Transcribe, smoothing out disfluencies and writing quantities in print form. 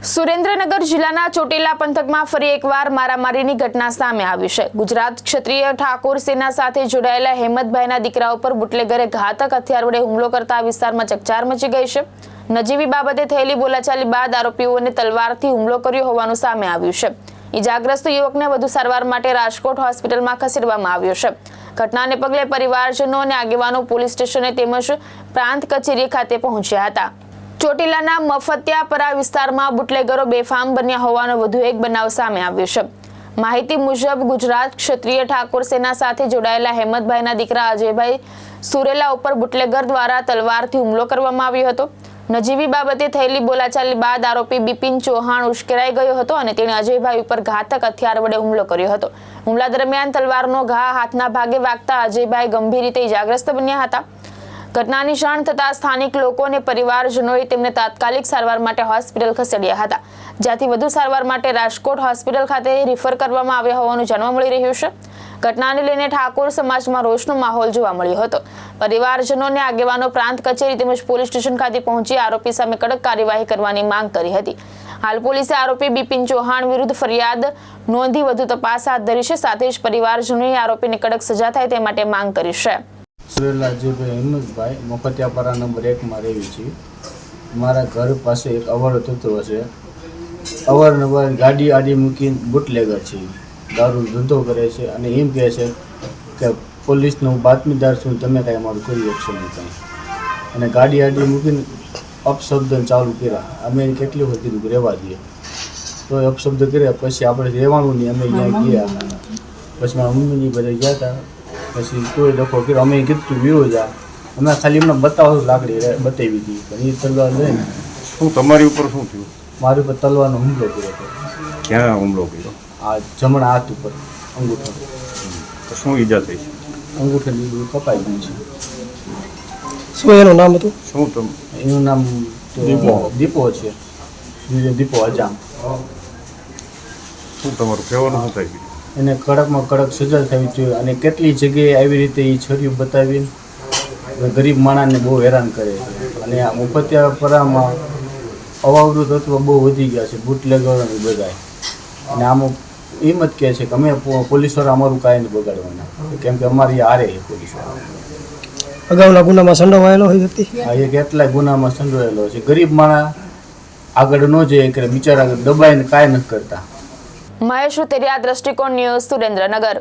સુરેન્દ્રનગર જિલ્લાના ચોટીલા પંથકમાં ફરી એકવાર મારામારીની ઘટના સામે આવી છે। ગુજરાત ક્ષત્રિય ઠાકોર સેના સાથે જોડાયેલા હેમતભાઈના દીકરા ઉપર બુટલેગરે ઘાતક હથિયાર વડે હુમલો કરતા વિસ્તારમાં ચકચાર મચી ગઈ છે। નજીવી બાબતે થયેલી બોલાચાલી બાદ આરોપીઓને તલવારથી હુમલો કર્યો હોવાનું સામે આવ્યું છે। ઈજાગ્રસ્ત યુવકને વધુ સારવાર માટે રાજકોટ હોસ્પિટલમાં ખસેડવામાં આવ્યો છે। ઘટનાને પગલે પરિવારજનો અને આગેવાનો પોલીસ સ્ટેશને તેમજ પ્રાંત કચેરી ખાતે પહોંચ્યા હતા। ચોટીલાના મફતિયાપરા વિસ્તારમાં બુટલેગરો બેફામ બન્યા હોવાનો વધુ એક બનાવ સામે આવ્યો છે। માહિતી મુજબ ગુજરાત ક્ષત્રિય ઠાકોર સેના સાથે જોડાયેલા હેમતભાઈના દીકરા અજયભાઈ સુરેલા ઉપર બુટલેગર દ્વારા તલવારથી હુમલો કરવામાં આવ્યો હતો। નજીવી બાબતે થયેલી બોલાચાલી બાદ આરોપી બિપિન ચૌહાણ ઉશ્કેરાઈ ગયો હતો અને તેણે અજયભાઈ ઉપર ઘાતક હથિયાર વડે હુમલો કર્યો હતો। હુમલા દરમિયાન તલવારનો ઘા હાથના ભાગે વાગતા અજયભાઈ ગંભીર રીતે ઇજાગ્રસ્ત બન્યા હતા। ઘટનાની જાણ થતાં સ્થાનિક લોકો અને પરિવારજનોએ તેમને તાત્કાલિક સારવાર માટે હોસ્પિટલ ખસેડ્યા હતા, જ્યાંથી વધુ સારવાર માટે રાજકોટ હોસ્પિટલ ખાતે રિફર કરવામાં આવ્યા હોવાનું જાણવા મળી રહ્યું છે। ઘટનાને લઈને ઠાકોર સમાજમાં રોષનો માહોલ જોવા મળ્યો હતો। પરિવારજનો અને આગેવાનો પ્રાંત કચેરી તેમજ પોલીસ સ્ટેશન ખાતે પહોંચી આરોપી સામે કડક કાર્યવાહી કરવાની માંગ કરી હતી। હાલ પોલીસે આરોપી બિપિન ચૌહાણ વિરુદ્ધ ફરિયાદ નોંધી વધુ તપાસ હાથ ધરી છે। સાથે જ પરિવારજનોએ આરોપીને કડક સજા થાય તે માટે માંગ કરી છે। સુરેલા હિંમતભાઈ મફતિયાપરા નંબર 1 માં રહેવી છીએ। મારા ઘર પાસે એક અવળ તત્વ છે। અવારનવાર ગાડી આડી મૂકીને બુટલેગર છે, દારૂ ધંધો કરે છે અને એમ કહે છે કે પોલીસનો બાતમીદાર છું, તમે કાંઈ અમારું કરી શકશો નહીં કાંઈ, અને ગાડી આડી મૂકીને અપશબ્દ ચાલુ કર્યા। અમે કેટલી વખત કીધું કે રહેવા દઈએ, તો અપશબ્દ કર્યા પછી આપણે રહેવાનું નહીં। અમે ત્યાં ગયા, પછી મારા મમ્મીની બધા ગયા હતા, પછી કોઈ ડખો કર્યો। અમે કીધું વિરોધ આ અમે ખાલી એમને બતાવો લાકડી બતાવી હતી, પણ એ તલવાર લઈને શું તમારી ઉપર શું થયું? મારી ઉપર તલવારનો હુમલો કર્યો હતો। ક્યાં હુમલો કર્યો? આ જમણા હાથ ઉપર અંગૂઠો। તો શું ઈજા થઈ છે? અંગૂઠાની કપાઈ ગયું છે। શું એનું નામ હતું? શું તમે? એનું નામ દીપો છે, દીપો અજામ। શું તમારું કહેવાનું શું થાય? એને કડકમાં કડક સજા થવી જોઈએ, અને કેટલી જગ્યાએ આવી રીતે એ છરીઓ બતાવીને ગરીબ માણસને બહુ હેરાન કરે છે। અને આ મફતિયાપરામાં અવાવરું તત્વ બહુ વધી ગયા છે, બુટલેગરો ને બધા। અને આમાં એમ જ કહે છે કે અમે પોલીસવાળા અમારું કાંઈ નહીં બગાડવાના, કેમ કે અમારી હારે છે પોલીસવાળા। અગાઉના ગુનામાં સંડોવાયેલો હોય વ્યક્તિ? હા, એ કેટલાય ગુનામાં સંડોવાયેલો છે। ગરીબ માણસ આગળ ન જઈએ કે બિચારા દબાઈને કાંઈ નથી કરતા। મહેશ ઉતરિયા, દ્રષ્ટિકોણ ન્યૂઝ, સુરેન્દ્રનગર।